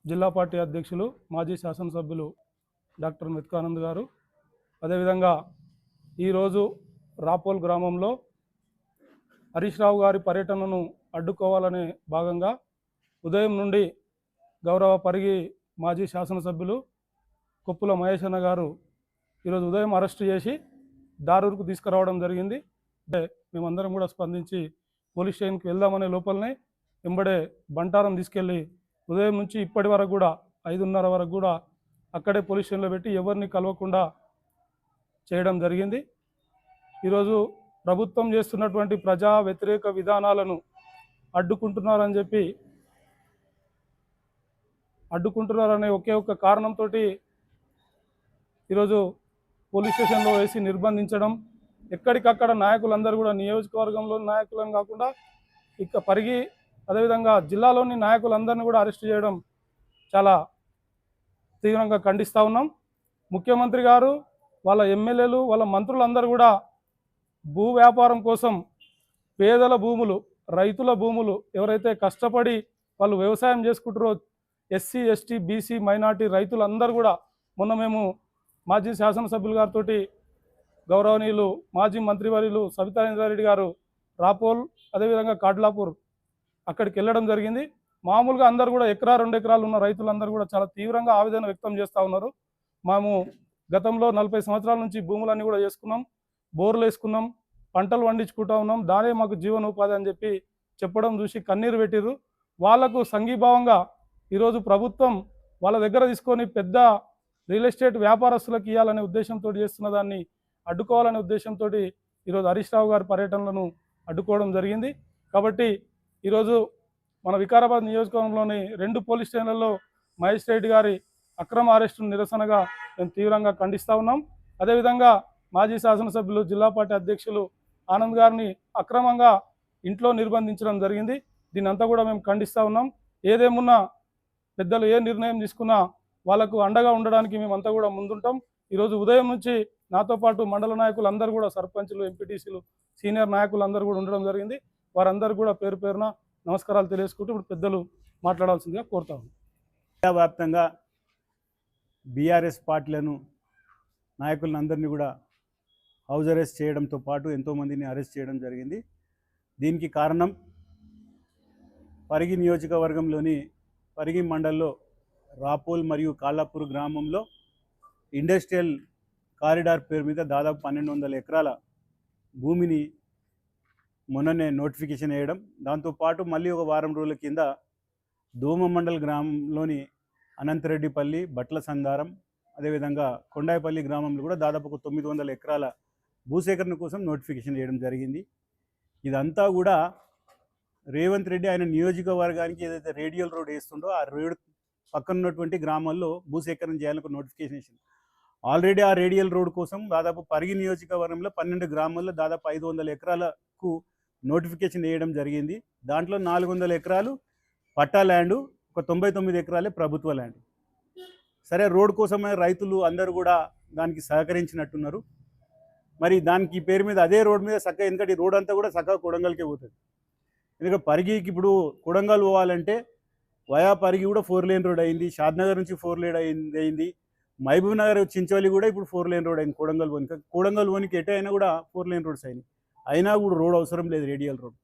జిల్లా పార్టీ అధ్యక్షులు మాజీ శాసనసభ్యులు డాక్టర్ మెత్కానంద్ గారు, అదేవిధంగా ఈరోజు రాపోల్ గ్రామంలో హరీష్ రావు గారి పర్యటనను అడ్డుకోవాలనే భాగంగా ఉదయం నుండి గౌరవ పరిగి మాజీ శాసనసభ్యులు కొప్పుల మహేష్ అన్న గారు ఈరోజు ఉదయం అరెస్టు చేసి దారూరుకు తీసుకురావడం జరిగింది. మేమందరం కూడా స్పందించి పోలీస్ స్టేషన్కి వెళ్దామనే లోపలనే వెంబడే బంటారం తీసుకెళ్ళి ఉదయం నుంచి ఇప్పటి వరకు కూడా 5:30 వరకు కూడా అక్కడే పోలీస్ స్టేషన్లో పెట్టి ఎవరిని కలవకుండా చేయడం జరిగింది. ఈరోజు ప్రభుత్వం చేస్తున్నటువంటి ప్రజా వ్యతిరేక విధానాలను అడ్డుకుంటున్నారనే ఒకే ఒక్క కారణంతో ఈరోజు పోలీస్ స్టేషన్లో వేసి నిర్బంధించడం, ఎక్కడికక్కడ నాయకులందరూ కూడా నియోజకవర్గంలోని నాయకులను కాకుండా ఇక పరిగి అదేవిధంగా జిల్లాలోని నాయకులందరినీ కూడా అరెస్ట్ చేయడం చాలా తీవ్రంగా ఖండిస్తూ ఉన్నాం. ముఖ్యమంత్రి గారు, వాళ్ళ ఎమ్మెల్యేలు, వాళ్ళ మంత్రులందరూ కూడా భూ వ్యాపారం కోసం పేదల భూములు, రైతుల భూములు, ఎవరైతే కష్టపడి వాళ్ళు వ్యవసాయం చేసుకుంటారో ఎస్సీ, ఎస్టీ, బీసీ, మైనార్టీ రైతులందరూ కూడా మొన్న మేము మాజీ శాసనసభ్యులు గారితో గౌరవనీయులు మాజీ మంత్రివర్యులు సబితారెడ్డి గారు రాపోల్ అదేవిధంగా కాడ్లాపూర్ అక్కడికి వెళ్ళడం జరిగింది. మామూలుగా అందరూ కూడా ఎకరా 2 ఎకరాలు ఉన్న రైతులందరూ కూడా చాలా తీవ్రంగా ఆవేదన వ్యక్తం చేస్తూ ఉన్నారు. మేము గతంలో 40 సంవత్సరాల నుంచి భూములన్నీ కూడా చేసుకున్నాం, బోర్లు వేసుకున్నాం, పంటలు పండించుకుంటా ఉన్నాం, దానే మాకు జీవనోపాధి అని చెప్పడం చూసి కన్నీరు పెట్టిర్రు. వాళ్లకు సంఘీభావంగా ఈరోజు ప్రభుత్వం వాళ్ళ దగ్గర తీసుకొని పెద్ద రియల్ ఎస్టేట్ వ్యాపారస్తులకు ఇవ్వాలనే ఉద్దేశంతో చేస్తున్న దాన్ని అడ్డుకోవాలనే ఉద్దేశంతో ఈరోజు హరీష్ రావు గారి పర్యటనలను అడ్డుకోవడం జరిగింది. కాబట్టి ఈరోజు మన వికారాబాద్ నియోజకవర్గంలోని 2 పోలీస్ స్టేషన్లలో మహేష్ గారి అక్రమ అరెస్టును నిరసనగా మేము తీవ్రంగా ఖండిస్తూ ఉన్నాం. అదేవిధంగా మాజీ శాసనసభ్యులు జిల్లా పార్టీ అధ్యక్షులు ఆనంద్ గారిని అక్రమంగా ఇంట్లో నిర్బంధించడం జరిగింది. దీన్నంతా కూడా మేము ఖండిస్తూ ఉన్నాం. ఏదేమున్నా పెద్దలు ఏ నిర్ణయం తీసుకున్నా వాళ్ళకు అండగా ఉండడానికి మేమంతా కూడా ముందుంటాం. ఈరోజు ఉదయం నుంచి నాతో పాటు మండల నాయకులు అందరూ కూడా సర్పంచులు, ఎంపీటీసీలు, సీనియర్ నాయకులు అందరూ కూడా ఉండడం జరిగింది. వారందరూ కూడా పేరు పేరున నమస్కారాలు తెలియజేసుకుంటూ ఇప్పుడు పెద్దలు మాట్లాడాల్సిందిగా కోరుతాము. వ్యాప్తంగా బీఆర్ఎస్ పార్టీలను నాయకులందరినీ కూడా హౌస్ అరెస్ట్ చేయడంతో పాటు ఎంతోమందిని అరెస్ట్ చేయడం జరిగింది. దీనికి కారణం పరిగి నియోజకవర్గంలోని పరిగి మండల్లో రాపోల్ మరియు కాళ్ళాపూర్ గ్రామంలో ఇండస్ట్రియల్ కారిడార్ పేరు మీద దాదాపు 1200 ఎకరాల భూమిని మొన్ననే నోటిఫికేషన్ వేయడం, దాంతోపాటు మళ్ళీ ఒక వారం రోజుల కింద దోమ మండల్ గ్రామంలోని అనంతరెడ్డిపల్లి, బట్ల సందారం, అదేవిధంగా కొండాయిపల్లి గ్రామంలో కూడా దాదాపు ఒక 900 ఎకరాల భూసేకరణ కోసం నోటిఫికేషన్ వేయడం జరిగింది. ఇదంతా కూడా రేవంత్ రెడ్డి ఆయన నియోజకవర్గానికి ఏదైతే రేడియల్ రోడ్ వేస్తుండో ఆ రోడ్ పక్కన ఉన్నటువంటి గ్రామాల్లో భూసేకరణ చేయాలని నోటిఫికేషన్ ఇచ్చింది. ఆల్రెడీ ఆ రేడియల్ రోడ్ కోసం దాదాపు పరిగి నియోజకవర్గంలో 12 గ్రామాల్లో దాదాపు 500 ఎకరాలకు నోటిఫికేషన్ వేయడం జరిగింది. దాంట్లో 400 ఎకరాలు పట్టా ల్యాండు, ఒక 99 ఎకరాలే ప్రభుత్వ ల్యాండ్. సరే, రోడ్ కోసమే రైతులు అందరూ కూడా దానికి సహకరించినట్టున్నారు. మరి దానికి పేరు మీద అదే రోడ్ మీద చక్కగా, ఎందుకంటే ఈ రోడ్ అంతా కూడా చక్కగా కొడంగల్కే పోతుంది. ఎందుకంటే పరిగికి ఇప్పుడు కొడంగల్ పోవాలంటే వయా పరిగి కూడా 4 లేన్ రోడ్ అయింది, షాద్నగర్ నుంచి 4 లేన్ అయింది, మహబూబ్ నగర్ చించోలి కూడా ఇప్పుడు 4 లేన్ రోడ్ అయింది. కొడంగల్ పోనికి ఎటు అయినా కూడా 4 లేన్ రోడ్స్ అయినాయి. అయినా కూడా రోడ్ అవసరం లేదు, రేడియల్ రోడ్.